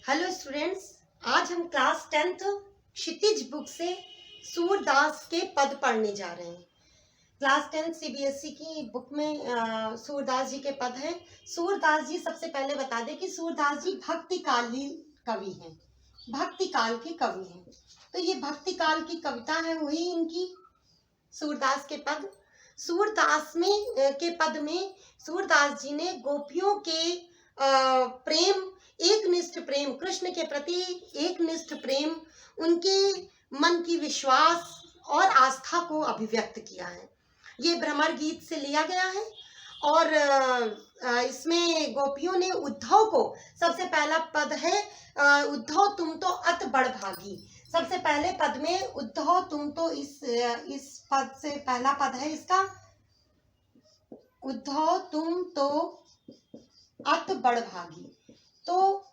Hello students, आज हम class 10th क्षितिज book से सूरदास के पद पढ़ने जा रहे हैं। क्लास 10 सीबीएसई की बुक में सूरदास जी के पद हैं। सूरदास जी, सबसे पहले बता दें कि सूरदास जी भक्ति कालीन कवि हैं, भक्ति काल के कवि हैं। तो ये भक्ति काल की कविता है, वही इनकी सूरदास के पद। सूरदास के पद में सूरदास जी ने गोपियों के प्रेम, एकनिष्ठ प्रेम, कृष्ण के प्रति एकनिष्ठ प्रेम, उनके मन की विश्वास और आस्था को अभिव्यक्त किया है। ये भ्रमर गीत से लिया गया है और इसमें गोपियों ने उद्धव को, सबसे पहला पद है उद्धव तुम तो अत बड़भागी। सबसे पहले पद में उद्धव तुम तो, इस पद से पहला पद है इसका, उद्धव तुम तो अत बड़भागी। तो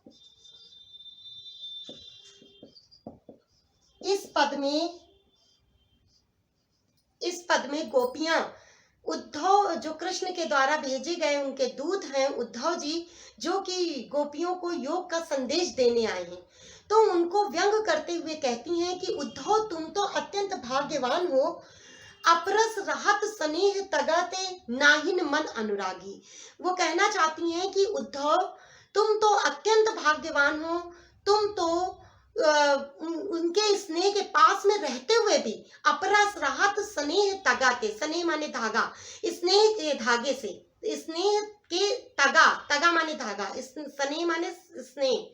इस पद में गोपियां, उद्धव जो कृष्ण के द्वारा भेजे गए उनके दूत हैं, उद्धव जी, जो कि गोपियों को योग का संदेश देने आए हैं, तो उनको व्यंग करते हुए कहती हैं कि उद्धव तुम तो अत्यंत भाग्यवान हो, अपरस रहत स्नेह तगते नाहिन मन अनुरागी। वो कहना चाहती हैं कि उद्धव तुम तो अत्यंत भाग्यवान हो, तुम तो उनके स्नेह के पास में रहते हुए भी अपरस रहत स्नेह तगाते, स्नेह माने धागा, स्नेह के धागे से, स्नेह के तगा माने धागा, स्नेह माने स्नेह,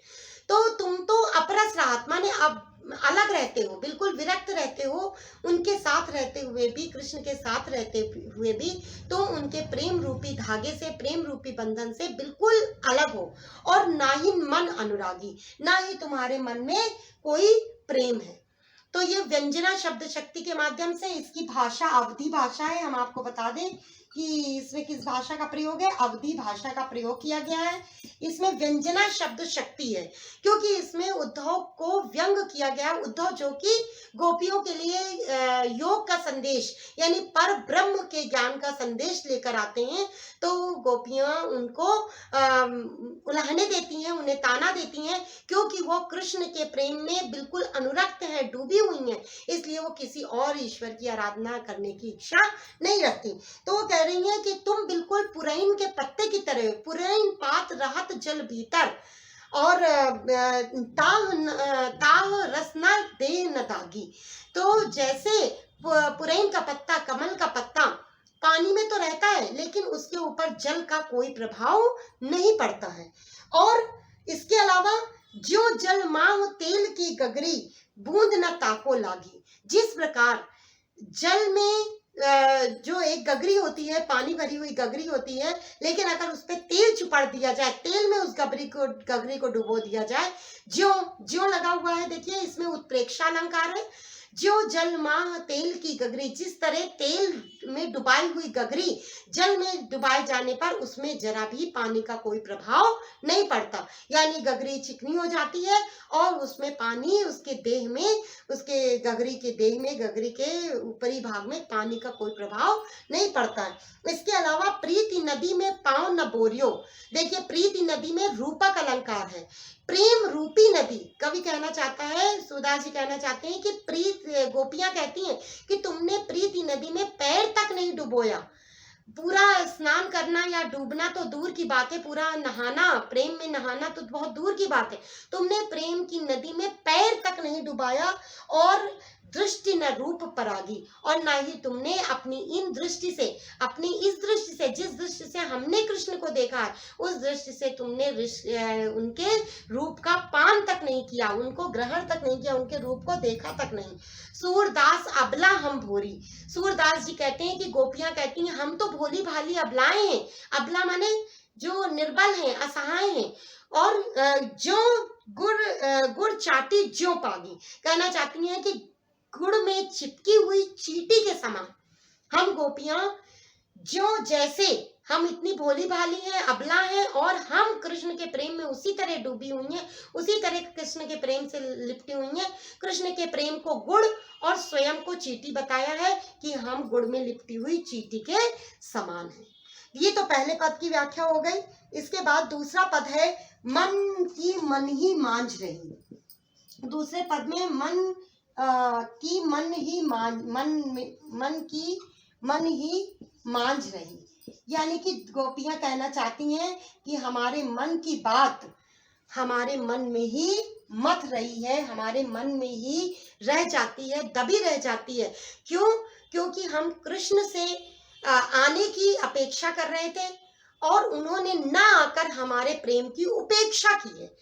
तो तुम तो अपरस रहत माने अब अलग रहते हो, बिल्कुल विरक्त रहते हो, उनके साथ रहते हुए भी, कृष्ण के साथ रहते हुए भी तुम उनके प्रेम रूपी धागे से, प्रेम रूपी बंधन से बिल्कुल अलग हो, और ना ही मन अनुरागी, ना ही तुम्हारे मन में कोई प्रेम है। तो ये व्यंजना शब्द शक्ति के माध्यम से, इसकी भाषा अवधी भाषा है। हम आपको बता दें कि इसमें किस भाषा का प्रयोग है, अवधी भाषा का प्रयोग किया गया है। इसमें व्यंजना शब्द शक्ति है क्योंकि इसमें उद्धव को व्यंग किया गया। उद्धव जो कि गोपियों के लिए योग का संदेश यानी पर ब्रह्म के ज्ञान का संदेश लेकर आते हैं, तो गोपियां उनको उलाहने देती हैं, उन्हें ताना देती हैं, क्योंकि वो कृष्ण के प्रेम में बिल्कुल अनुरक्त है, डूबी हुई हैं, इसलिए वो किसी और ईश्वर की आराधना करने की इच्छा नहीं रखती। तो वो कह रही है कि तुम बिल्कुल पुरैन के पत्ते की तरह, पुरैन पात रहत जल भीतर, और ताह रस न दे न दागी। तो जैसे पुरैन का पत्ता, कमल का पत्ता पानी में तो रहता है, लेकिन उसके ऊपर जल का कोई प्रभाव नहीं पड़ता है। और इसके अलावा जो जल माह तेल की गगरी, बूंद न ताको लागी। जिस प्रकार जल में जो एक गगरी होती है, पानी भरी हुई गगरी होती है, लेकिन अगर उस पर तेल चुपड़ दिया जाए, तेल में उस गगरी को डुबो दिया जाए, ज्यों लगा हुआ है, देखिए इसमें उत्प्रेक्षालंकार है, जो जल माह तेल की गगरी, जिस तरह तेल में डुबाई हुई गगरी जल में डुबाए जाने पर उसमें जरा भी पानी का कोई प्रभाव नहीं पड़ता, यानी गगरी चिकनी हो जाती है और उसमें पानी, उसके देह में, उसके गगरी के देह में, गगरी के ऊपरी भाग में पानी का कोई प्रभाव नहीं पड़ता है। इसके अलावा प्रीति नदी में पाँव न बोरियो। देखिए प्रीति नदी में रूपक अलंकार है, प्रेम रूपी नदी। कवि कहना चाहता है, सूरदास जी कहना चाहते हैं कि गोपियां कहती हैं कि तुमने प्रीति नदी में पैर तक नहीं डुबोया। पूरा स्नान करना या डूबना तो दूर की बात है, पूरा नहाना, प्रेम में नहाना तो बहुत दूर की बात है, तुमने प्रेम की नदी में पैर तक नहीं डुबाया, और दृष्टि न रूप परागी, और ना ही तुमने अपनी इन दृष्टि से, अपनी इस दृष्टि से, जिस दृष्टि से हमने कृष्ण को देखा है, उस दृष्टि से तुमने उनके रूप का पान तक नहीं किया, उनको ग्रहण तक नहीं किया, उनके रूप को देखा तक नहीं। सूरदास अबला हम भोरी। सूरदास जी कहते हैं कि गोपियां कहती हैं हम तो भोली भाली अबलाएं हैं। अबला माने जो निर्बल हैं, असहाय हैं, और जो गुड़ चाटी ज्यों पागी। कहना चाहती हैं कि गुड़ में चिपकी हुई चींटी के समान हम गोपियां, जो जैसे हम इतनी भोली भाली हैं, अबला हैं, और हम कृष्ण के प्रेम में उसी तरह डूबी हुई हैं, उसी तरह कृष्ण के प्रेम से लिपटी हुई हैं। कृष्ण के प्रेम को गुड़ और स्वयं को चींटी बताया है कि हम गुड़ में लिपटी हुई चींटी के समान हैं। ये तो पहले पद की व्याख्या हो गई। इसके बाद दूसरा पद है मन की मन ही मांझ रही। दूसरे पद में मन की मन ही मन ही मांझ रही, यानी कि गोपियां कहना चाहती हैं कि हमारे मन की बात हमारे मन में ही मथ रही है, हमारे मन में ही रह जाती है, दबी रह जाती है। क्यों? क्योंकि हम कृष्ण से आने की अपेक्षा कर रहे थे और उन्होंने ना आकर हमारे प्रेम की उपेक्षा की है।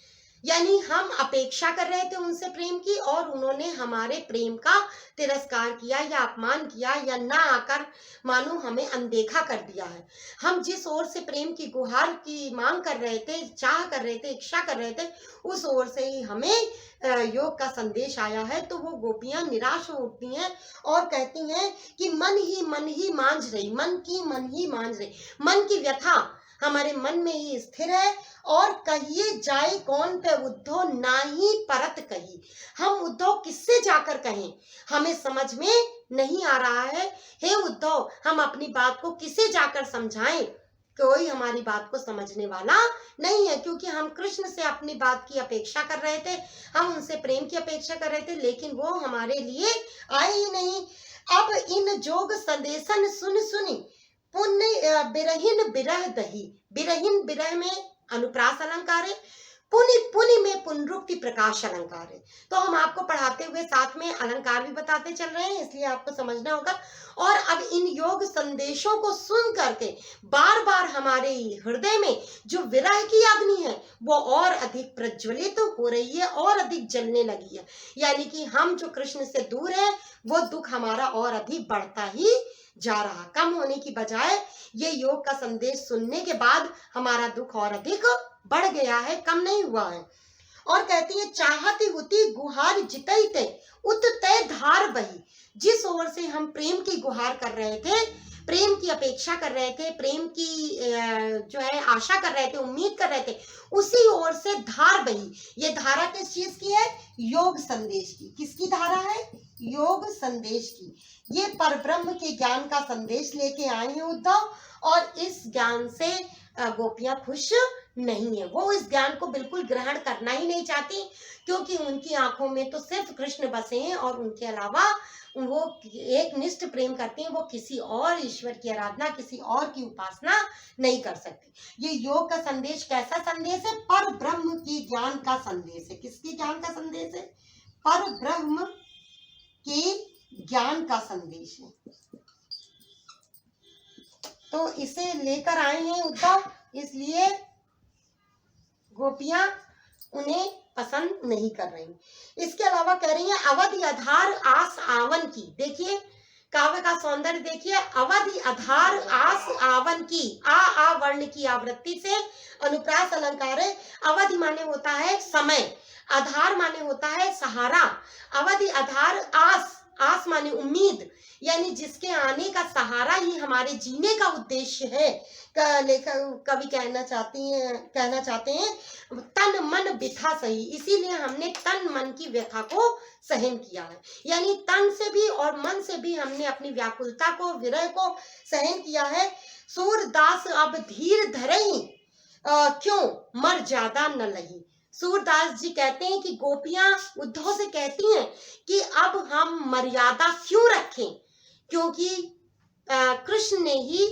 यानी हम अपेक्षा कर रहे थे उनसे प्रेम की और उन्होंने हमारे प्रेम का तिरस्कार किया या अपमान किया या ना आकर मानो हमें अनदेखा कर दिया है। हम जिस ओर से प्रेम की गुहार की मांग कर रहे थे, चाह कर रहे थे, इच्छा कर रहे थे, उस ओर से ही हमें योग का संदेश आया है। तो वो गोपियां निराश हो उठती हैं और कहती हैं कि मन ही मांझ रही, मन की मन ही मांझ रही। मन की व्यथा हमारे मन में ही स्थिर है और कहिए जाए कौन पे उद्धव नाही परत कही। हम उद्धव किससे जाकर कहें, हमें समझ में नहीं आ रहा है। हे उद्धव, हम अपनी बात को किसे जाकर समझाएं? कोई हमारी बात को समझने वाला नहीं है, क्योंकि हम कृष्ण से अपनी बात की अपेक्षा कर रहे थे, हम उनसे प्रेम की अपेक्षा कर रहे थे, लेकिन वो हमारे लिए आए ही नहीं। अब इन जोग संदेशन सुन सुनी पुण्य बिरहिन बिरह दही। बिरहिन बिरह में अनुप्रास अलंकार है, पुनि पुनि में पुनरुक्ति प्रकाश अलंकार है। तो हम आपको पढ़ाते हुए साथ में अलंकार भी बताते चल रहे हैं, इसलिए आपको समझना होगा। और अब इन योग संदेशों को सुन करके बार बार हमारे हृदय में जो विरह की अग्नि है वो और अधिक प्रज्वलित हो रही है और अधिक जलने लगी है। यानी कि हम जो कृष्ण से दूर है वो दुख हमारा और अधिक बढ़ता ही जा रहा, कम होने की बजाय ये योग का संदेश सुनने के बाद हमारा दुख और अधिक बढ़ गया है, कम नहीं हुआ है। और कहती है चाहती हुती गुहार जितैते उत तय धार बही। जिस ओर से हम प्रेम की गुहार कर रहे थे, प्रेम की अपेक्षा कर रहे थे, प्रेम की जो है आशा कर रहे थे, उम्मीद कर रहे थे, उसी ओर से धार बही। ये धारा किस चीज की है? योग संदेश की। किसकी धारा है? योग संदेश की। ये परब्रह्म के ज्ञान का संदेश लेके आए हैं उद्धव, और इस ज्ञान से गोपियां खुश नहीं है। वो इस ज्ञान को बिल्कुल ग्रहण करना ही नहीं चाहती, क्योंकि उनकी आंखों में तो सिर्फ कृष्ण बसे हैं और उनके अलावा वो एक निष्ठ प्रेम करती हैं। वो किसी और ईश्वर की आराधना, किसी और की उपासना नहीं कर सकती। ये योग का संदेश कैसा संदेश है? पर ब्रह्म की ज्ञान का संदेश है। किसकी ज्ञान का संदेश है? पर ब्रह्म के ज्ञान का संदेश है। तो इसे लेकर आए हैं उद्धव, इसलिए गोपियां उन्हें पसंद नहीं कर रही। इसके अलावा कह रही हैं अवधि आधार आस आवन की। देखिए काव्य का सौंदर्य देखिए। अवधि आधार आस आवन की, आ वर्ण की आवृत्ति से अनुप्रास अलंकार है। अवधि माने होता है समय, आधार माने होता है सहारा। अवधि आधार आस, आस माने उम्मीद, यानी जिसके आने का सहारा ही हमारे जीने का उद्देश्य है। कवि कहना चाहते हैं तन मन व्यथा सही। इसीलिए हमने तन मन की व्यथा को सहन किया है, यानी तन से भी और मन से भी हमने अपनी व्याकुलता को, विरह को सहन किया है। सूरदास अब धीर धरही क्यों मर ज्यादा न लही। सूरदास जी कहते हैं कि गोपियां उद्धव से कहती हैं कि अब हम मर्यादा क्यों रखें, क्योंकि कृष्ण ने ही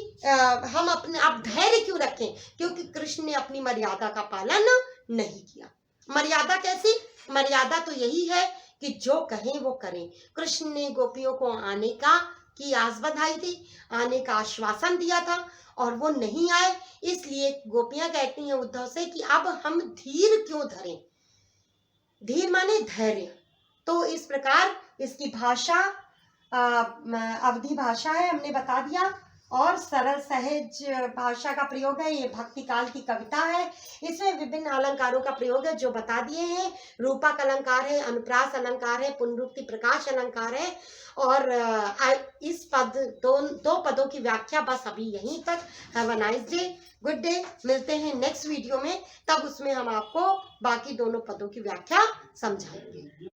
हम अपने अब धैर्य क्यों रखें, क्योंकि कृष्ण ने अपनी मर्यादा का पालन नहीं किया। मर्यादा कैसी? मर्यादा तो यही है कि जो कहें वो करें। कृष्ण ने गोपियों को आने की आस बंधाई थी, आने का आश्वासन दिया था और वो नहीं आए। इसलिए गोपियां कहती हैं उद्धव से कि अब हम धीर क्यों धरें। धीर माने धैर्य। तो इस प्रकार इसकी भाषा अवधि भाषा है, हमने बता दिया, और सरल सहज भाषा का प्रयोग है। ये भक्ति काल की कविता है। इसमें विभिन्न अलंकारों का प्रयोग है जो बता दिए हैं। रूपक अलंकार है, अनुप्रास अलंकार है, पुनरुक्ति प्रकाश अलंकार है। और इस दो पदों की व्याख्या बस अभी यहीं तक। Have a nice day, good day. मिलते हैं नेक्स्ट वीडियो में, तब उसमें हम आपको बाकी दोनों पदों की व्याख्या समझाएंगे।